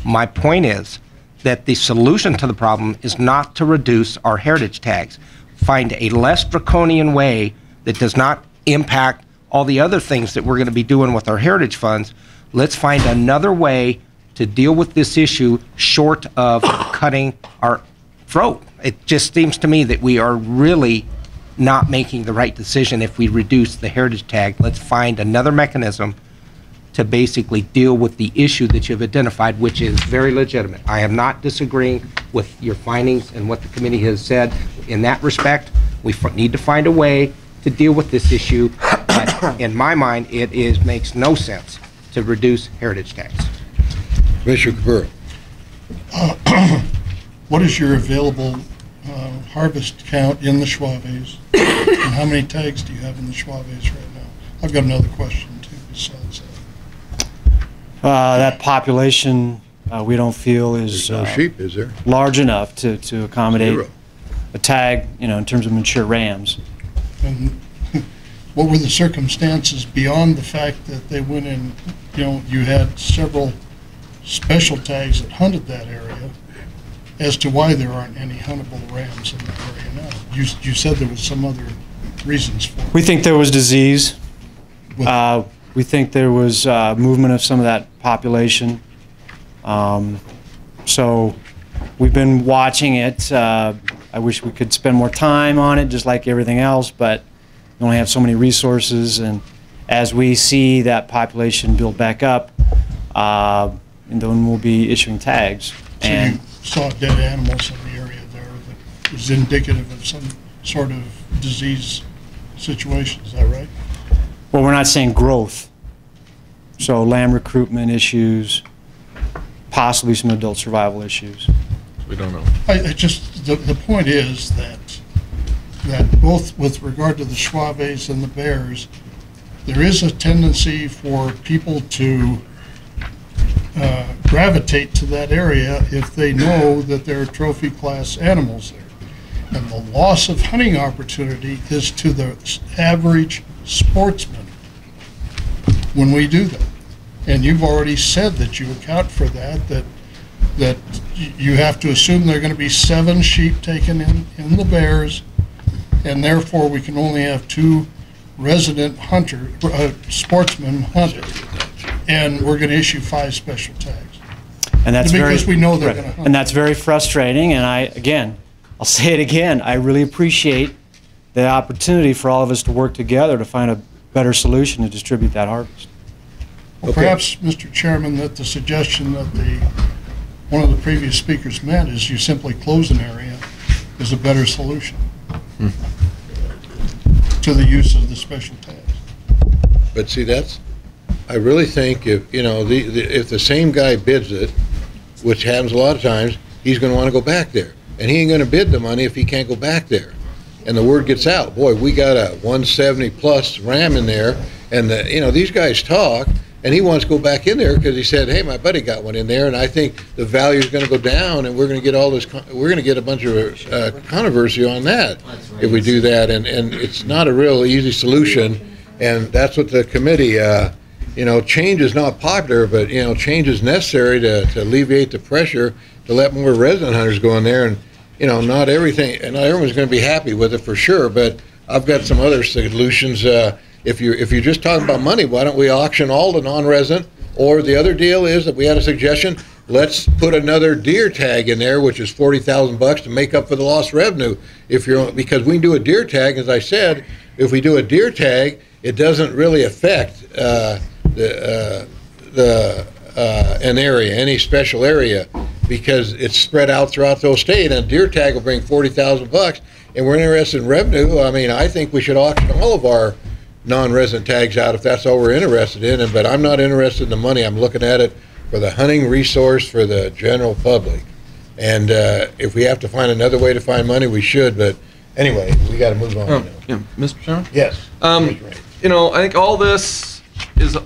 My point is that the solution to the problem is not to reduce our heritage tags. Find a less draconian way that does not impact all the other things that we're going to be doing with our heritage funds. Let's find another way to deal with this issue short of cutting our throat. It just seems to me that we are really not making the right decision if we reduce the heritage tag. Let's find another mechanism to basically deal with the issue that you've identified, which is very legitimate. I am not disagreeing with your findings and what the committee has said. In that respect, we need to find a way to deal with this issue. But in my mind, it makes no sense to reduce heritage tax. Commissioner Cabrera. What is your available harvest count in the Schwaves? And how many tags do you have in the Schwaves right now? I've got another question too besides that. That population we don't feel is no sheep, is there? Large enough to accommodate a tag, in terms of mature rams. And what were the circumstances beyond the fact that they went in, you had several special tags that hunted that area, as to why there aren't any huntable rams in that area now? You said there was some other reasons for it. We think there was disease. We think there was movement of some of that population. So we've been watching it. I wish we could spend more time on it, just like everything else, but we only have so many resources. And as we see that population build back up, and then we'll be issuing tags. So you saw dead animals in the area there that was indicative of some sort of disease situation, is that right? Well, we're not saying growth. So lamb recruitment issues, possibly some adult survival issues. We don't know. The point is that both with regard to the Schwaves and the bears, there is a tendency for people to gravitate to that area if they know that there are trophy class animals there. And the loss of hunting opportunity is to the average sportsman when we do that. And you've already said that you account for that you have to assume there are going to be 7 sheep taken in the bears, and therefore we can only have 2 resident sportsmen hunted, and we're going to issue 5 special tags. And that's because we know they're right. going to hunt. And that's very frustrating, and I'll say it again, I really appreciate the opportunity for all of us to work together to find a better solution to distribute that harvest. Well, perhaps, Mr. Chairman, that the suggestion that one of the previous speakers meant is you simply close an area is a better solution to the use of the special tags. But see, I really think if, if the same guy bids it, which happens a lot of times, he's going to want to go back there. And he ain't going to bid the money if he can't go back there. And the word gets out, boy, we got a 170 plus ram in there, and these guys talk, and he wants to go back in there because he said, hey, my buddy got one in there, and I think the value is going to go down, and we're going to get we're going to get a bunch of controversy on that if we do that, and it's not a real easy solution, and that's what the committee, change is not popular, but, change is necessary to alleviate the pressure to let more resident hunters go in there, and, not everyone's going to be happy with it for sure, but I've got some other solutions. If you're just talking about money, why don't we auction all the non-resident? Or the other deal is that we had a suggestion, let's put another deer tag in there, which is $40,000 to make up for the lost revenue. Because we can do a deer tag, as I said, if we do a deer tag, it doesn't really affect an area, any special area, because it's spread out throughout the whole state, and a deer tag will bring $40,000, and we're interested in revenue. I mean, I think we should auction all of our non-resident tags out if that's all we're interested in, but I'm not interested in the money. I'm looking at it for the hunting resource for the general public. And if we have to find another way to find money, we should, but anyway, we got to move on. Yeah, Mr. Chairman? Yes. I think all this is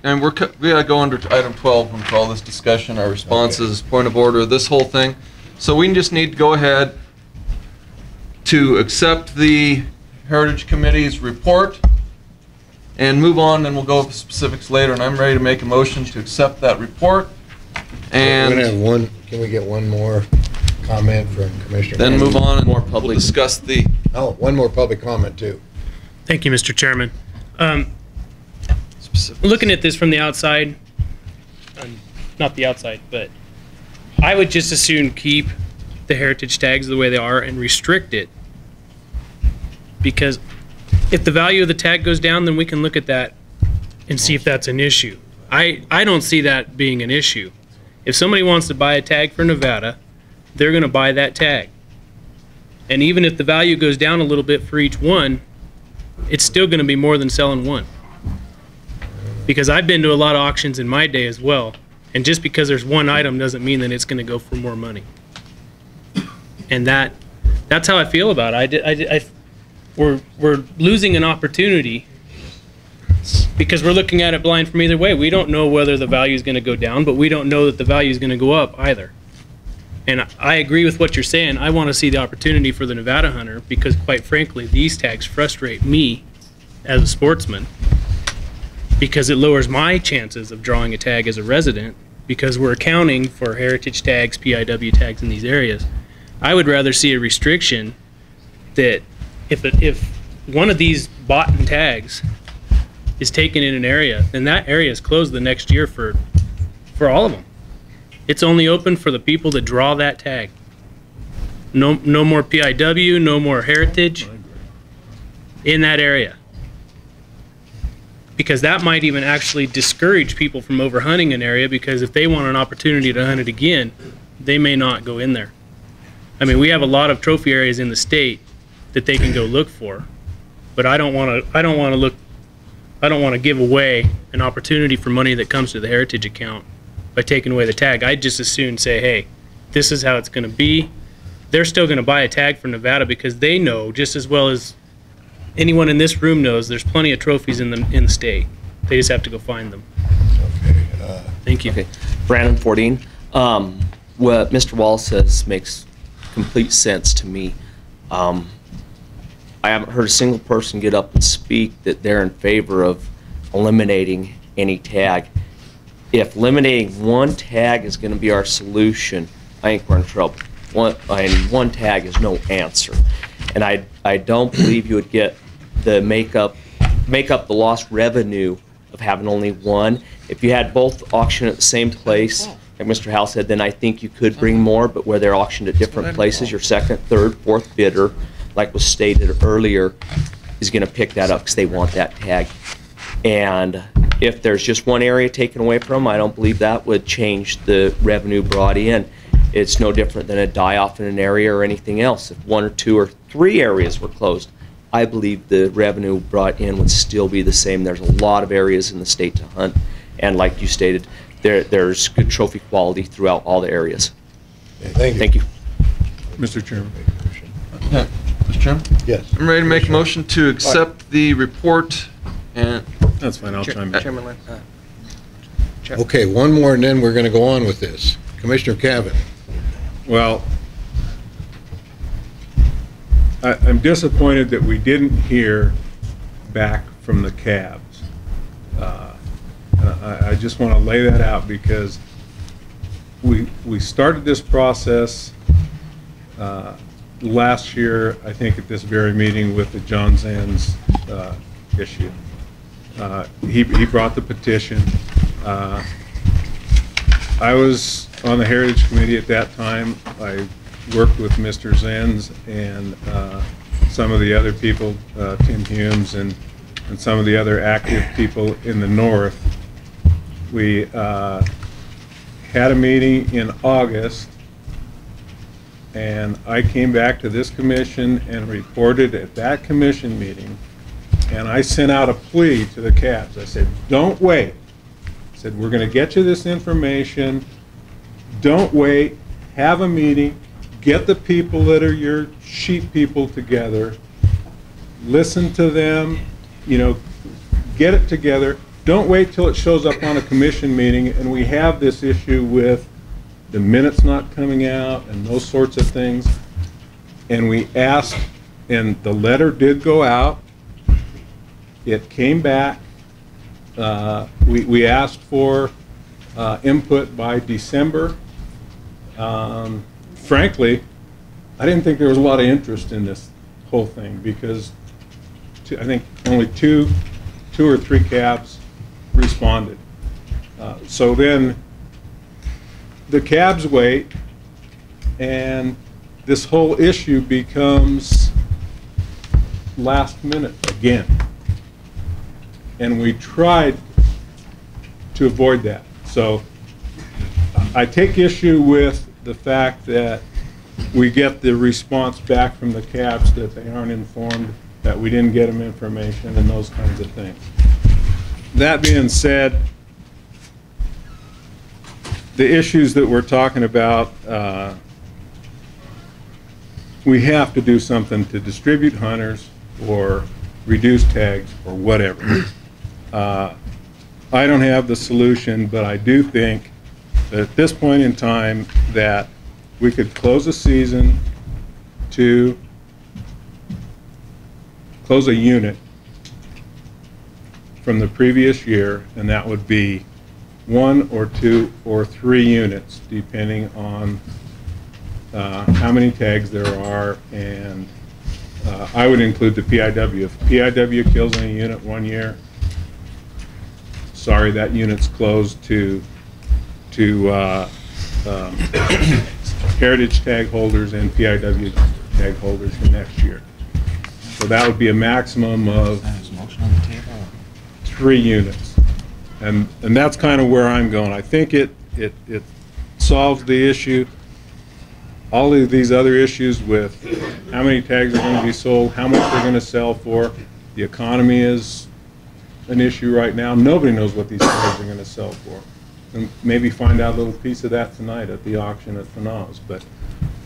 and we got to go under item 12 for all this discussion, our responses, point of order, this whole thing. So we just need to go ahead to accept the Heritage Committee's report and move on, and we'll go over specifics later. And I'm ready to make a motion to accept that report. And we're gonna have can we get one more comment from Commissioner? Then move on and we'll discuss one more public comment too. Thank you, Mr. Chairman. Looking at this from the outside, not the outside, but I would just as soon keep the heritage tags the way they are and restrict it, because if the value of the tag goes down, then we can look at that and see if that's an issue. I don't see that being an issue. If somebody wants to buy a tag for Nevada, they're going to buy that tag. And even if the value goes down a little bit for each one, it's still going to be more than selling one. Because I've been to a lot of auctions in my day as well, and just because there's one item doesn't mean that it's going to go for more money. And that's how I feel about it. We're losing an opportunity because we're looking at it blind from either way. We don't know whether the value is going to go down, but we don't know that the value is going to go up either. And I agree with what you're saying. I want to see the opportunity for the Nevada hunter because, quite frankly, these tags frustrate me as a sportsman because it lowers my chances of drawing a tag as a resident because we're accounting for heritage tags, PIW tags in these areas. I would rather see a restriction that if one of these bought-in tags is taken in an area, then that area is closed the next year for all of them. It's only open for the people that draw that tag. No more PIW, no more heritage in that area. Because that might even actually discourage people from overhunting an area because if they want an opportunity to hunt it again, they may not go in there. I mean, we have a lot of trophy areas in the state that they can go look for, but I don't want to give away an opportunity for money that comes to the heritage account by taking away the tag. I'd just as soon say, hey, this is how it's going to be. They're still going to buy a tag from Nevada because they know just as well as anyone in this room knows there's plenty of trophies in the state. They just have to go find them. Okay. Thank you. Okay. Brandon 14. What Mr. Wallace says makes complete sense to me. I haven't heard a single person get up and speak that they're in favor of eliminating any tag. If eliminating one tag is going to be our solution, I think we're in trouble. One tag is no answer. And I don't believe you would get the make up the lost revenue of having only one. If you had both auctioned at the same place, like Mr. Howell said, then I think you could bring more, but where they're auctioned at different places, your second, third, fourth bidder, like was stated earlier, is going to pick that up because they want that tag. And if there's just one area taken away from them, I don't believe that would change the revenue brought in. It's no different than a die-off in an area or anything else. If one or two or three areas were closed, I believe the revenue brought in would still be the same. There's a lot of areas in the state to hunt, and like you stated, there's good trophy quality throughout all the areas. Okay, thank you. Mr. Chairman. Yeah, Mr. Chairman? Yes. I'm ready to make a motion to accept the report and... That's fine, I'll chime in. Chairman Lent, Okay, one more and then we're going to go on with this. Commissioner Cavan. Well, I'm disappointed that we didn't hear back from the cabs. I just want to lay that out because we started this process last year, I think at this very meeting with the John Zands issue. He brought the petition. I was on the Heritage Committee at that time. I worked with Mr. Zands and some of the other people, Tim Humes and some of the other active people in the north. We had a meeting in August, and I came back to this commission and reported at that commission meeting, and I sent out a plea to the cabs. I said, don't wait. I said, we're going to get you this information. Don't wait. Have a meeting. Get the people that are your sheep people together. Listen to them. You know, get it together. Don't wait till it shows up on a commission meeting and we have this issue with the minutes not coming out and those sorts of things. And we asked, and the letter did go out. It came back. We asked for input by December. Frankly, I didn't think there was a lot of interest in this whole thing because I think only two or three cabs responded. So then the cabs wait, and this whole issue becomes last minute again. And we tried to avoid that. So I take issue with the fact that we get the response back from the cabs that they aren't informed, that we didn't get them information and those kinds of things. That being said, the issues that we're talking about, we have to do something to distribute hunters or reduce tags or whatever. I don't have the solution, but I do think that at this point in time that we could close a season to close a unit from the previous year, and that would be 1 or 2 or 3 units, depending on how many tags there are, and I would include the PIW. If PIW kills in a unit 1 year, sorry, that unit's closed to heritage tag holders and PIW tag holders for next year. So that would be a maximum of 3 units. And that's kind of where I'm going. I think it solves the issue. All of these other issues with how many tags are going to be sold, how much they're going to sell for, the economy is an issue right now. Nobody knows what these tags are going to sell for. And maybe find out a little piece of that tonight at the auction at Fanaz. But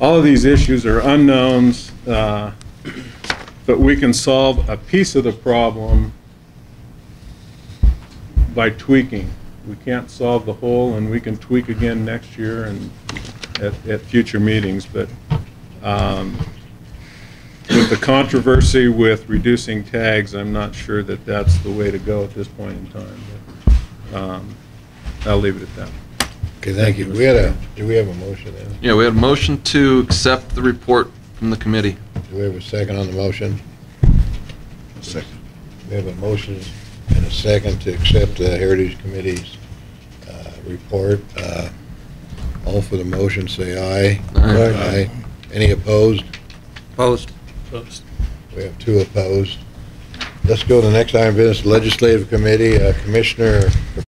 all of these issues are unknowns, but we can solve a piece of the problem by tweaking we can't solve the whole, and we can tweak again next year and at future meetings, but with the controversy with reducing tags, I'm not sure that that's the way to go at this point in time. But, I'll leave it at that. Okay, thank you. Do we have a motion then? Yeah, we had a motion to accept the report from the committee. Do we have a second on the motion? Second. We have a motion and a second to accept the Heritage Committee's report. All for the motion, say aye. Aye. Any opposed? Opposed? We have 2 opposed. Let's go to the next item of business, Legislative Committee, Commissioner